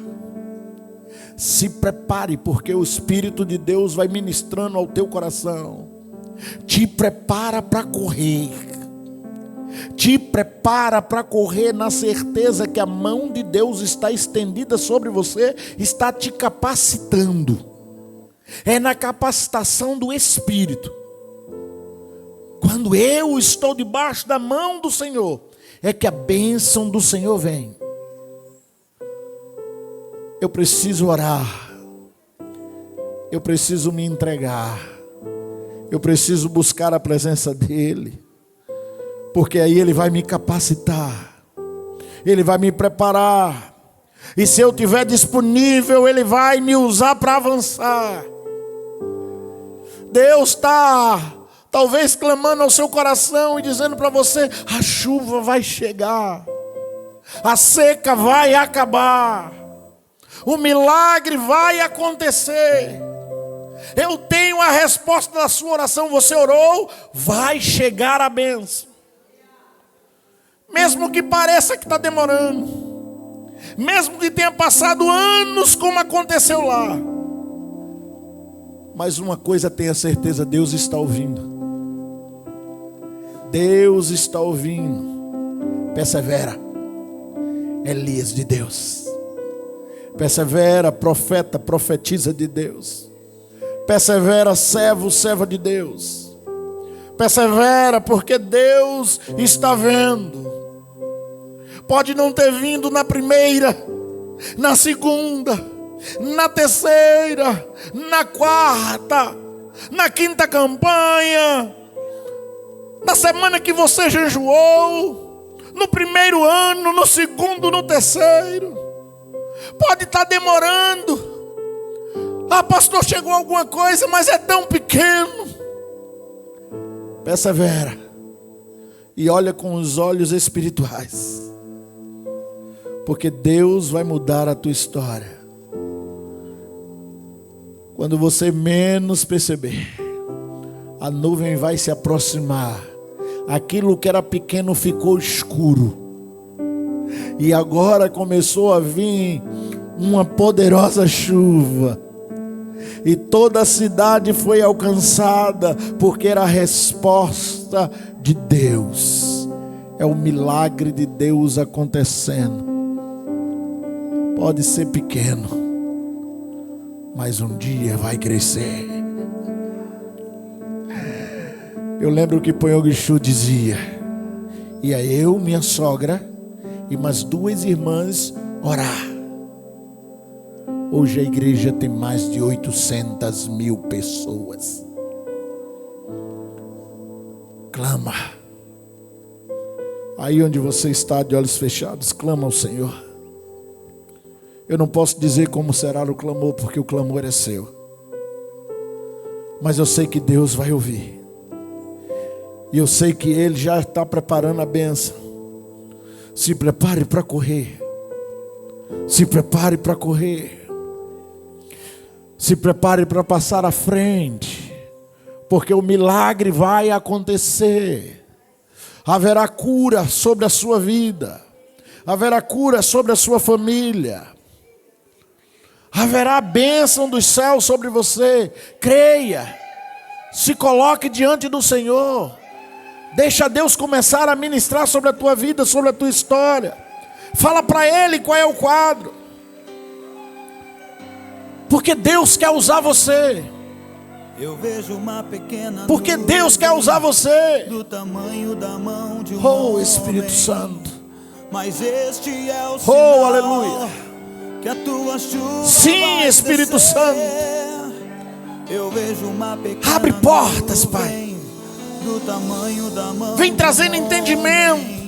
Se prepare, porque o Espírito de Deus vai ministrando ao teu coração. Te prepara para correr. Te prepara para correr na certeza que a mão de Deus está estendida sobre você, está te capacitando. É na capacitação do Espírito. Quando eu estou debaixo da mão do Senhor, é que a bênção do Senhor vem. Eu preciso orar. Eu preciso me entregar. Eu preciso buscar a presença dEle. Porque aí Ele vai me capacitar. Ele vai me preparar. E se eu estiver disponível, Ele vai me usar para avançar. Deus está talvez clamando ao seu coração e dizendo para você: a chuva vai chegar. A seca vai acabar. O milagre vai acontecer. Eu tenho a resposta da sua oração. Você orou, vai chegar a bênção. Mesmo que pareça que está demorando. Mesmo que tenha passado anos como aconteceu lá. Mas uma coisa tenha certeza, Deus está ouvindo. Deus está ouvindo. Persevera. Elias de Deus. Persevera, profeta, profetiza de Deus. Persevera, servo, serva de Deus. Persevera, porque Deus está vendo. Pode não ter vindo na primeira, na segunda, na terceira, na quarta, na quinta campanha, na semana que você jejuou, no primeiro ano, no segundo, no terceiro. Pode estar demorando. Ah, pastor, chegou alguma coisa, mas é tão pequeno. Persevera. E olha com os olhos espirituais. Porque Deus vai mudar a tua história. Quando você menos perceber, a nuvem vai se aproximar. Aquilo que era pequeno ficou escuro. E agora começou a vir uma poderosa chuva. E toda a cidade foi alcançada, porque era a resposta de Deus. É o milagre de Deus acontecendo. Pode ser pequeno, mas um dia vai crescer. Eu lembro que Ponhoguixu dizia: ia eu, minha sogra e mais 2 irmãs orar. Hoje a igreja tem mais de 800.000 pessoas. Clama. Aí onde você está de olhos fechados, clama ao Senhor. Eu não posso dizer como será o clamor, porque o clamor é seu. Mas eu sei que Deus vai ouvir. E eu sei que Ele já está preparando a bênção. Se prepare para correr. Se prepare para correr. Se prepare para passar à frente, porque o milagre vai acontecer. Haverá cura sobre a sua vida, haverá cura sobre a sua família, haverá bênção dos céus sobre você. Creia, se coloque diante do Senhor, deixa Deus começar a ministrar sobre a tua vida, sobre a tua história. Fala para Ele qual é o quadro. Porque Deus quer usar você.
Eu vejo uma pequena
porque Deus quer usar você.
Do tamanho da mão de
Espírito Santo.
Mas este é o sinal,
aleluia.
Que a tua chuva
Sim, Espírito
descer.
Santo.
Eu vejo uma pequena
abre portas, Pai.
Do tamanho da mão
vem trazendo entendimento.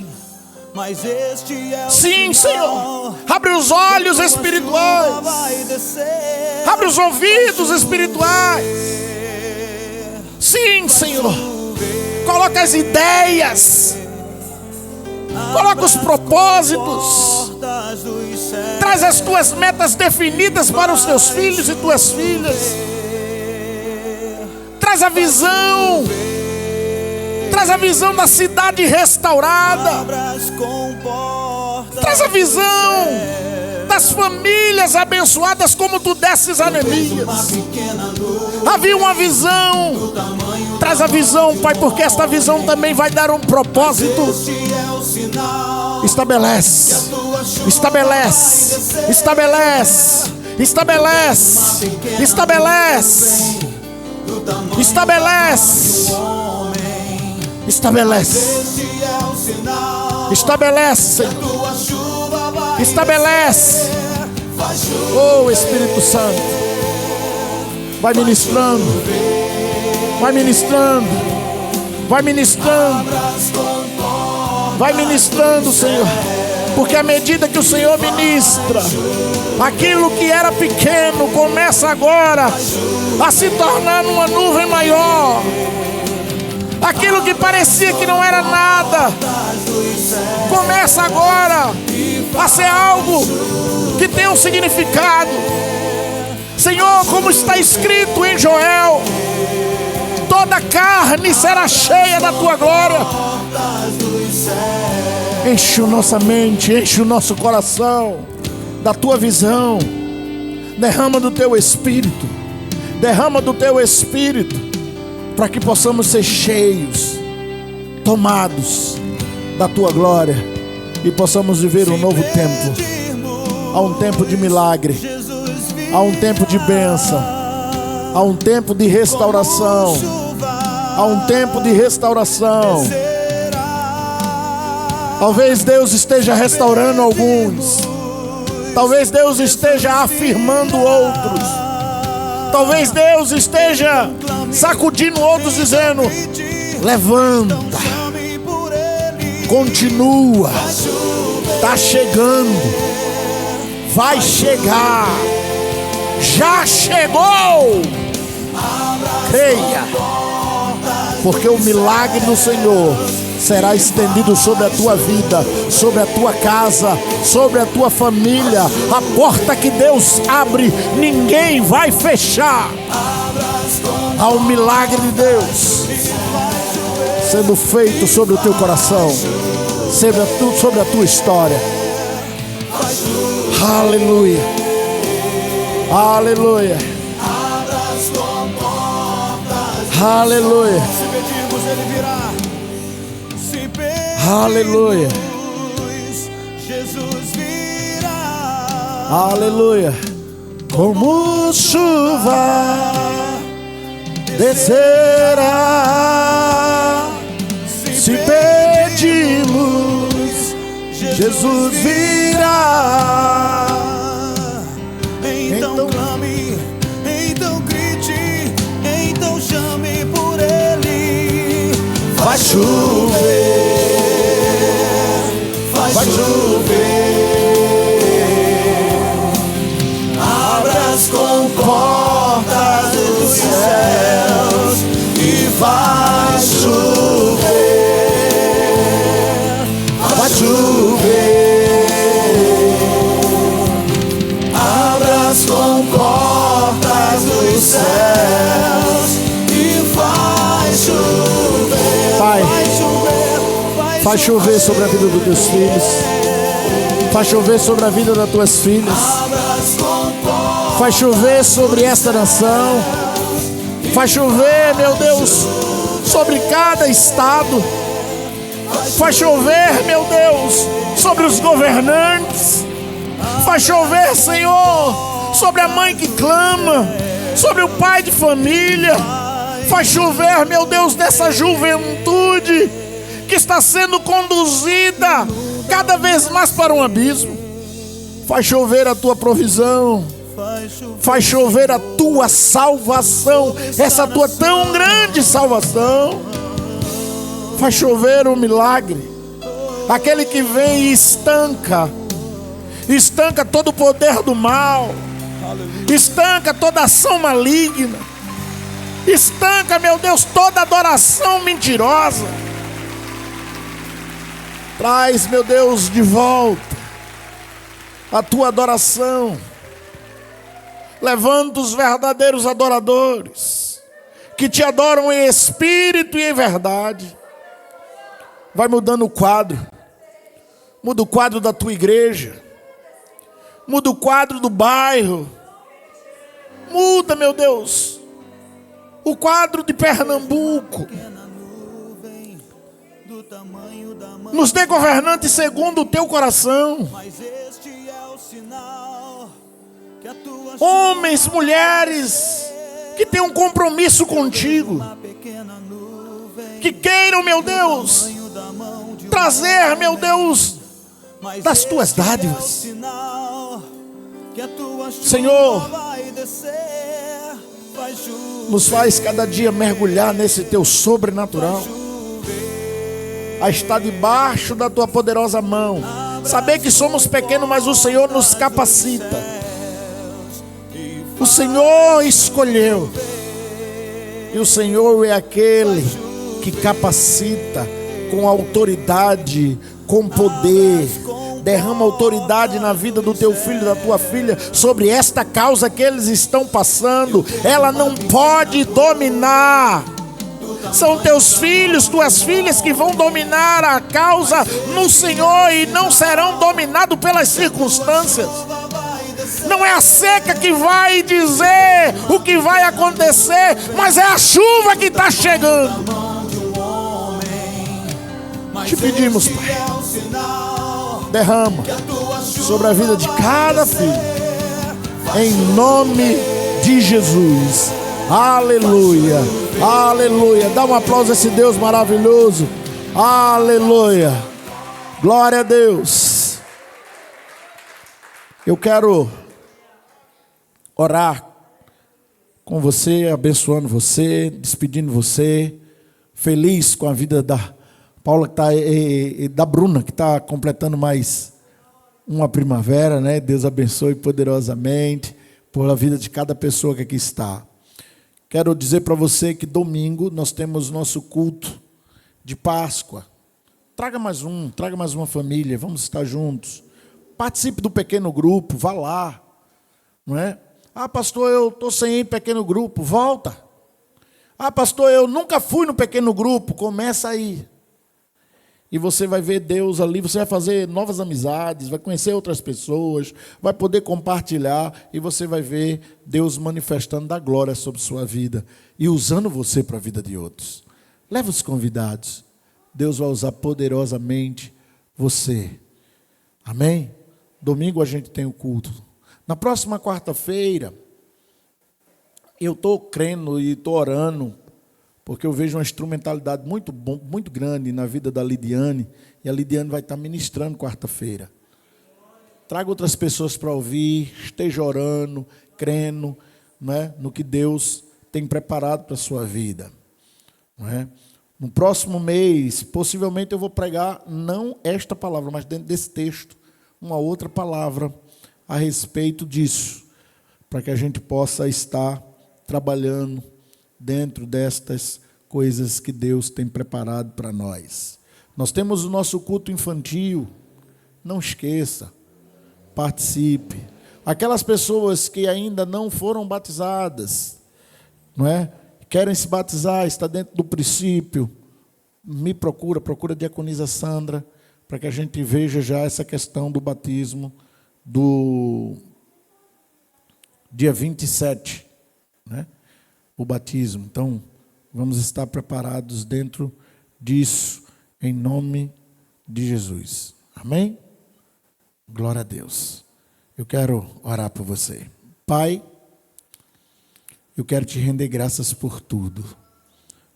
Mas este é o
sim,
sinal,
Senhor. Abre os olhos espirituais. Abre os ouvidos espirituais. Sim, Senhor. Coloca as ideias. Coloca os propósitos. Traz as tuas metas definidas para os teus filhos e tuas filhas. Traz a visão. Traz a visão da cidade restaurada. Traz a visão das famílias abençoadas como tu desses a Neemias. Havia uma visão. Traz a visão, Pai, porque esta visão também vai dar um propósito. Estabelece. Estabelece. Estabelece. Estabelece. Estabelece. Estabelece. Estabelece. Estabelece. Estabelece. Espírito Santo. Vai ministrando. Vai ministrando. Vai ministrando. Vai ministrando, Senhor. Porque à medida que o Senhor ministra, aquilo que era pequeno começa agora a se tornar numa nuvem maior. Aquilo que parecia que não era nada começa agora a ser algo que tem um significado. Senhor, como está escrito em Joel, toda carne será cheia da tua glória. Enche a nossa mente, enche o nosso coração da tua visão. Derrama do teu Espírito. Derrama do teu Espírito, para que possamos ser cheios, tomados da tua glória e possamos viver um novo tempo. Há um tempo de milagre, há um tempo de bênção, há um tempo de restauração, há um tempo de restauração. Talvez Deus esteja restaurando alguns, talvez Deus esteja afirmando outros, talvez Deus esteja sacudindo outros, dizendo: levanta, continua, está chegando, vai chegar, já chegou. Creia, porque o milagre do Senhor será estendido sobre a tua vida, sobre a tua casa, sobre a tua família. A porta que Deus abre, ninguém vai fechar. Há um milagre de Deus sendo feito sobre o teu coração, sobre a tua história. Aleluia, aleluia. Aleluia.
Se pedirmos, Ele virá. Se pedirmos,
Aleluia.
Jesus virá.
Aleluia. Como chuva descerá. Se pedimos, Jesus virá.
Então clame, então grite, então chame por Ele.
Vai chover, vai chover. Abra as comportas dos céus e vai chover, vai chover. Abra as comportas dos céus e vai chover. Pai, faz chover sobre a vida dos teus filhos. Faz chover sobre a vida das tuas filhas. Faz chover sobre esta nação. Faz chover, meu Deus, sobre cada estado. Faz chover, meu Deus, sobre os governantes. Faz chover, Senhor, sobre a mãe que clama, sobre o pai de família. Faz chover, meu Deus, dessa juventude que está sendo conduzida cada vez mais para um abismo. Faz chover a tua provisão. Faz chover a tua salvação, essa tua tão grande salvação. Faz chover o milagre, aquele que vem e estanca todo o poder do mal, estanca toda ação maligna, estanca, meu Deus, toda adoração mentirosa. Traz, meu Deus, de volta a tua adoração. Levanta os verdadeiros adoradores, que te adoram em espírito e em verdade. Vai mudando o quadro. Muda o quadro da tua igreja. Muda o quadro do bairro. Muda, meu Deus, o quadro de Pernambuco. Nos dê governantes segundo o teu coração. Homens, mulheres que tenham um compromisso contigo, que queiram, meu Deus, trazer, meu Deus, das tuas dádivas. Senhor, nos faz cada dia mergulhar nesse teu sobrenatural, a estar debaixo da tua poderosa mão, saber que somos pequenos, mas o Senhor nos capacita. O Senhor escolheu, e o Senhor é aquele que capacita com autoridade, com poder. Derrama autoridade na vida do teu filho e da tua filha sobre esta causa que eles estão passando. Ela não pode dominar. São teus filhos, tuas filhas que vão dominar a causa no Senhor e não serão dominados pelas circunstâncias. Não é a seca que vai dizer o que vai acontecer, mas é a chuva que está chegando. Te pedimos, Pai, derrama sobre a vida de cada filho, em nome de Jesus. Aleluia, aleluia. Dá um aplauso a esse Deus maravilhoso. Aleluia, glória a Deus. Eu quero orar com você, abençoando você, despedindo você, feliz com a vida da Paula que tá, e da Bruna, que está completando mais uma primavera, né? Deus abençoe poderosamente por a vida de cada pessoa que aqui está. Quero dizer para você que domingo nós temos nosso culto de Páscoa. Traga mais uma família, vamos estar juntos. Participe do pequeno grupo, vá lá, não é? Ah, pastor, eu estou sem ir em pequeno grupo, volta. Ah, pastor, eu nunca fui no pequeno grupo, começa aí. E você vai ver Deus ali, você vai fazer novas amizades, vai conhecer outras pessoas, vai poder compartilhar e você vai ver Deus manifestando da glória sobre sua vida e usando você para a vida de outros. Leva os convidados. Deus vai usar poderosamente você. Amém? Domingo a gente tem o culto. Na próxima quarta-feira, eu estou crendo e estou orando, porque eu vejo uma instrumentalidade muito grande na vida da Lidiane, e a Lidiane vai estar ministrando quarta-feira. Traga outras pessoas para ouvir, esteja orando, crendo, né, no que Deus tem preparado para a sua vida. Não é? No próximo mês, possivelmente eu vou pregar não esta palavra, mas dentro desse texto, uma outra palavra a respeito disso, para que a gente possa estar trabalhando dentro destas coisas que Deus tem preparado para nós. Nós temos o nosso culto infantil, não esqueça, participe. Aquelas pessoas que ainda não foram batizadas, não é? Querem se batizar, está dentro do princípio, me procura a diaconisa Sandra, para que a gente veja já essa questão do batismo do dia 27, né? O batismo. Então, vamos estar preparados dentro disso, em nome de Jesus. Amém? Glória a Deus. Eu quero orar por você. Pai, eu quero te render graças por tudo.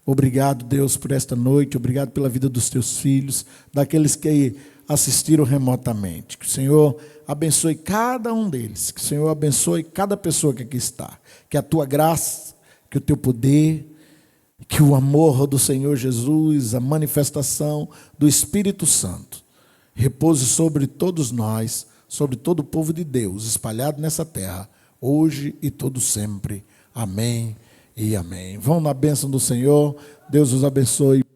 Obrigado, Deus, por esta noite. Obrigado pela vida dos teus filhos, daqueles que assistiram remotamente. Que o Senhor abençoe cada um deles. Que o Senhor abençoe cada pessoa que aqui está. Que a tua graça, que o teu poder, que o amor do Senhor Jesus, a manifestação do Espírito Santo, repouse sobre todos nós, sobre todo o povo de Deus, espalhado nessa terra, hoje e todo sempre. Amém e amém. Vão na bênção do Senhor. Deus os abençoe.